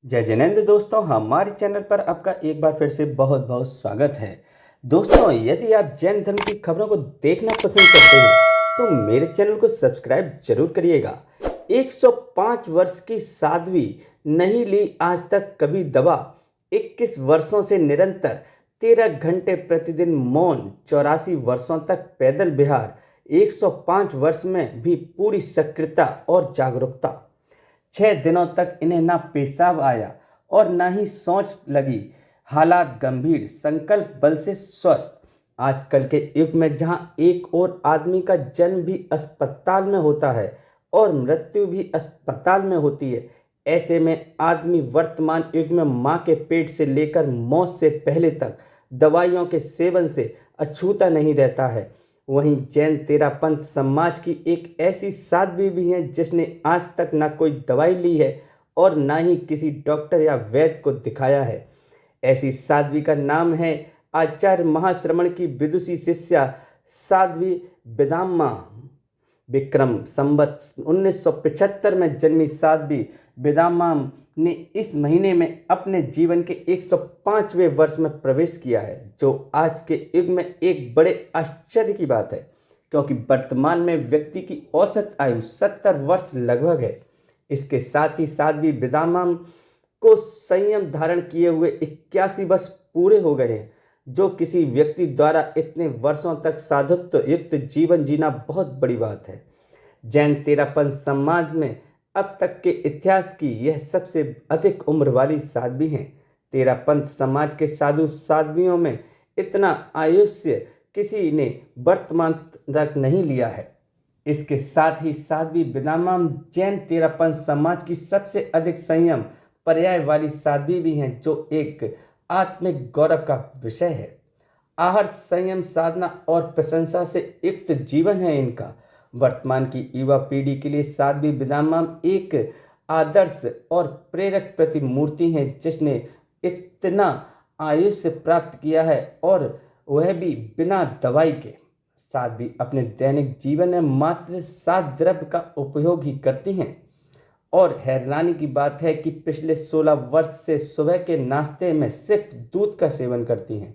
जय जिनेंद्र दोस्तों, हमारे चैनल पर आपका एक बार फिर से बहुत बहुत स्वागत है। दोस्तों, यदि आप जैन धर्म की खबरों को देखना पसंद करते हैं तो मेरे चैनल को सब्सक्राइब जरूर करिएगा। 105 वर्ष की साध्वी, नहीं ली आज तक कभी दवा, 21 वर्षों से निरंतर 13 घंटे प्रतिदिन मौन, 84 वर्षों तक पैदल विहार, 105 वर्ष में भी पूरी सक्रियता और जागरूकता। 6 दिनों तक इन्हें ना पेशाब आया और ना ही सोच लगी। हालात गंभीर, संकल्प बल से स्वस्थ। आजकल के युग में जहां एक और आदमी का जन्म भी अस्पताल में होता है और मृत्यु भी अस्पताल में होती है, ऐसे में आदमी वर्तमान युग में माँ के पेट से लेकर मौत से पहले तक दवाइयों के सेवन से अछूता नहीं रहता है। वहीं जैन तेरापंथ समाज की एक ऐसी साध्वी भी है जिसने आज तक ना कोई दवाई ली है और ना ही किसी डॉक्टर या वैद्य को दिखाया है। ऐसी साध्वी का नाम है आचार्य महाश्रमण की विदुषी शिष्या साध्वी बिदाम्मा। विक्रम संवत 1975 में जन्मी साध्वी बिदाम्मा ने इस महीने में अपने जीवन के 105वें वर्ष में प्रवेश किया है, जो आज के युग में एक बड़े आश्चर्य की बात है, क्योंकि वर्तमान में व्यक्ति की औसत आयु 70 वर्ष लगभग है। इसके साथ ही साध्वी बिदाम्मा को संयम धारण किए हुए 81 वर्ष पूरे हो गए हैं, जो किसी व्यक्ति द्वारा इतने वर्षों तक साधुत्व युक्त जीवन जीना बहुत बड़ी बात है। जैन तेरापंथ समाज में अब तक के इतिहास की यह सबसे अधिक उम्र वाली साध्वी हैं। तेरापंथ समाज के साधु साध्वियों में इतना आयुष्य किसी ने वर्तमान तक नहीं लिया है। इसके साथ ही साध्वी बिदाम्मा जैन तेरापंथ समाज की सबसे अधिक संयम पर्याय वाली साध्वी भी हैं, जो एक आत्मिक गौरव का विषय है। आहार, संयम, साधना और प्रशंसा से युक्त जीवन है इनका। वर्तमान की युवा पीढ़ी के लिए साध्वी बिदाम्मा एक आदर्श और प्रेरक प्रतिमूर्ति है, जिसने इतना आयुष्य प्राप्त किया है और वह भी बिना दवाई के। साध्वी अपने दैनिक जीवन में मात्र 7 द्रव्य का उपयोग ही करती हैं और हैरानी की बात है कि पिछले 16 वर्ष से सुबह के नाश्ते में सिर्फ दूध का सेवन करती हैं,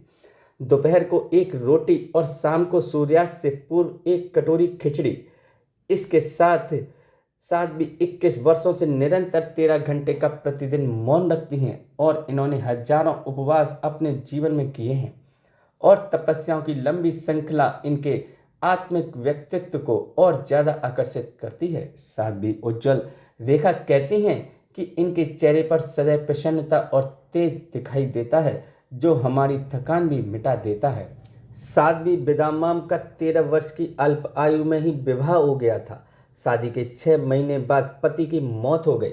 दोपहर को एक रोटी और शाम को सूर्यास्त से पूर्व एक कटोरी खिचड़ी। इसके साथ साध्वी 21 वर्षों से निरंतर 13 घंटे का प्रतिदिन मौन रखती हैं और इन्होंने हजारों उपवास अपने जीवन में किए हैं और तपस्याओं की लंबी श्रृंखला इनके आत्मिक व्यक्तित्व को और ज़्यादा आकर्षित करती है। साध्वी उज्ज्वल रेखा कहती हैं कि इनके चेहरे पर सदैव प्रसन्नता और तेज दिखाई देता है, जो हमारी थकान भी मिटा देता है। साध्वी बिदाम्मा का 13 वर्ष की अल्प आयु में ही विवाह हो गया था। शादी के 6 महीने बाद पति की मौत हो गई।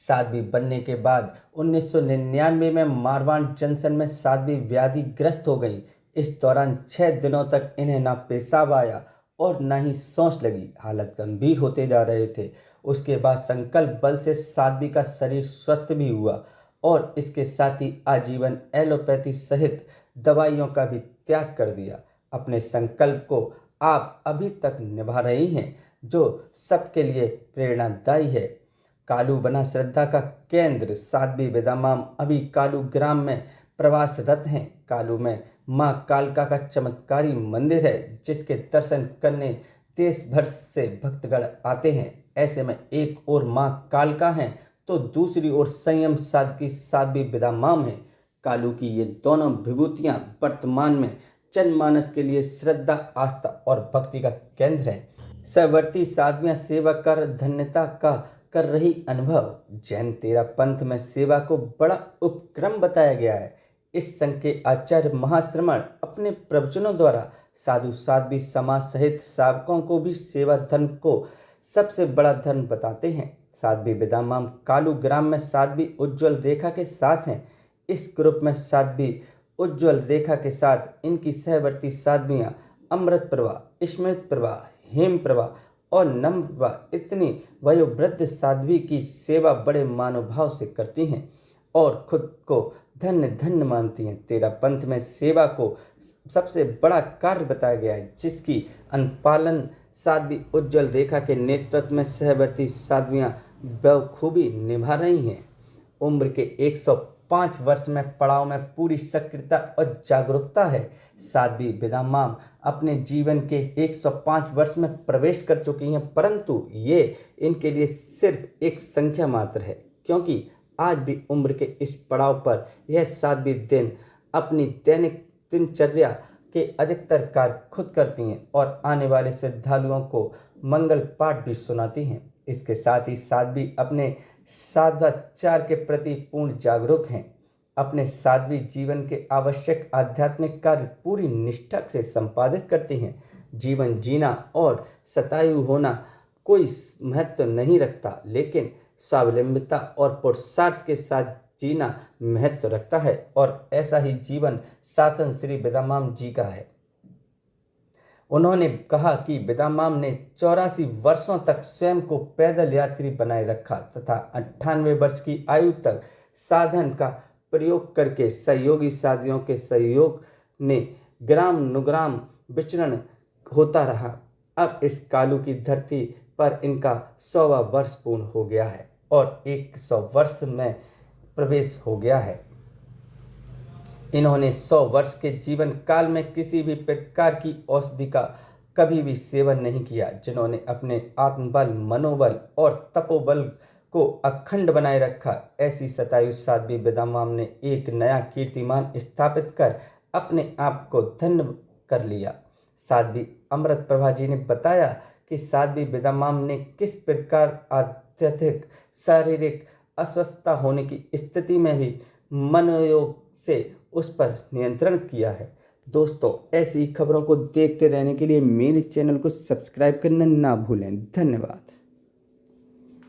साध्वी बनने के बाद 1999 में मारवाड़ जंक्शन में साध्वी व्याधिग्रस्त हो गई। इस दौरान 6 दिनों तक इन्हें ना पेशाब आया और ना ही सांस लगी। हालत गंभीर होते जा रहे थे। उसके बाद संकल्प बल से साध्वी का शरीर स्वस्थ भी हुआ और इसके साथ ही आजीवन एलोपैथी सहित दवाइयों का भी त्याग कर दिया। अपने संकल्प को आप अभी तक निभा रही हैं, जो सबके लिए प्रेरणादायी है। कालू बना श्रद्धा का केंद्र साध्वी बिदाम्मा अभी कालू ग्राम में प्रवासरत हैं। कालू में मां कालका का चमत्कारी मंदिर है, जिसके दर्शन करने देश भर से भक्तगण आते हैं। ऐसे में एक ओर मां कालका हैं तो दूसरी ओर संयम साधकी साध्वी बिदाम्मा हैं। कालू की ये दोनों विभूतियां वर्तमान में जनमानस के लिए श्रद्धा, आस्था और भक्ति का केंद्र हैं। सवर्ती साध्वियां सेवा कर धन्यता का कर रही अनुभव। जैन तेरापंथ में सेवा को बड़ा उपक्रम बताया गया है। इस संघ के आचार्य महाश्रमण अपने प्रवचनों द्वारा साधु साध्वी समाज सहित साधकों को भी सेवा धर्म को सबसे बड़ा धर्म बताते हैं। साध्वी बिदाम्मा कालू ग्राम में साध्वी उज्ज्वल रेखा के साथ हैं। इस ग्रुप में साध्वी उज्ज्वल रेखा के साथ इनकी सहवर्ती साध्वियाँ अमृत प्रभा, स्मृत प्रभा, हेम प्रभा और नम्र प्रभा इतनी वयोवृद्ध साध्वी की सेवा बड़े मानवभाव से करती हैं और खुद को धन्य धन्य मानती हैं। तेरापंथ में सेवा को सबसे बड़ा कार्य बताया गया है, जिसकी अनुपालन साध्वी उज्ज्वल रेखा के नेतृत्व में सहवर्ती साध्वियाँ बखूबी निभा रही हैं उम्र के 105 वर्ष में पड़ाव में पूरी सक्रियता और जागरूकता है। साध्वी विदामाम अपने जीवन के 105 वर्ष में प्रवेश कर चुकी हैं, परंतु ये इनके लिए सिर्फ एक संख्या मात्र है, क्योंकि आज भी उम्र के इस पड़ाव पर यह साध्वी दिन अपनी दैनिक दिनचर्या के अधिकतर कार्य खुद करती हैं और आने वाले श्रद्धालुओं को मंगल पाठ भी सुनाती हैं। इसके साथ ही साध्वी अपने साधाचार के प्रति पूर्ण जागरूक हैं। अपने साध्वी जीवन के आवश्यक आध्यात्मिक कार्य पूरी निष्ठा से संपादित करती हैं। जीवन जीना और शतायु होना कोई महत्व नहीं रखता, लेकिन स्वावलंबिता और पुरुषार्थ के साथ जीना महत्व रखता है, और ऐसा ही जीवन शासन श्री विदामाम जी का है। उन्होंने कहा कि विदामाम ने 84 वर्षों तक स्वयं को पैदल यात्री बनाए रखा तथा 98 वर्ष की आयु तक साधन का प्रयोग करके सहयोगी साथियों के सहयोग ने ग्राम नुग्राम विचरण होता रहा। अब इस कालू की धरती पर इनका 100वां वर्ष पूर्ण हो गया है और 100 वर्ष में प्रवेश हो गया है। इन्होंने 100 वर्ष के जीवन काल में किसी भी प्रकार की औषधि का कभी भी सेवन नहीं किया। जिन्होंने अपने आत्मबल, मनोबल और तपोबल को अखंड बनाए रखा, ऐसी शतायु साध्वी विदामाम ने एक नया कीर्तिमान स्थापित कर अपने आप को धन्य कर लिया। साध्वी अमृत प्रभा जी ने बताया कि साध्वी विदामाम ने किस प्रकार अत्यधिक शारीरिक अस्वस्थता होने की स्थिति में भी मनोयोग से उस पर नियंत्रण किया है। दोस्तों, ऐसी खबरों को देखते रहने के लिए मेरे चैनल को सब्सक्राइब करना ना भूलें। धन्यवाद।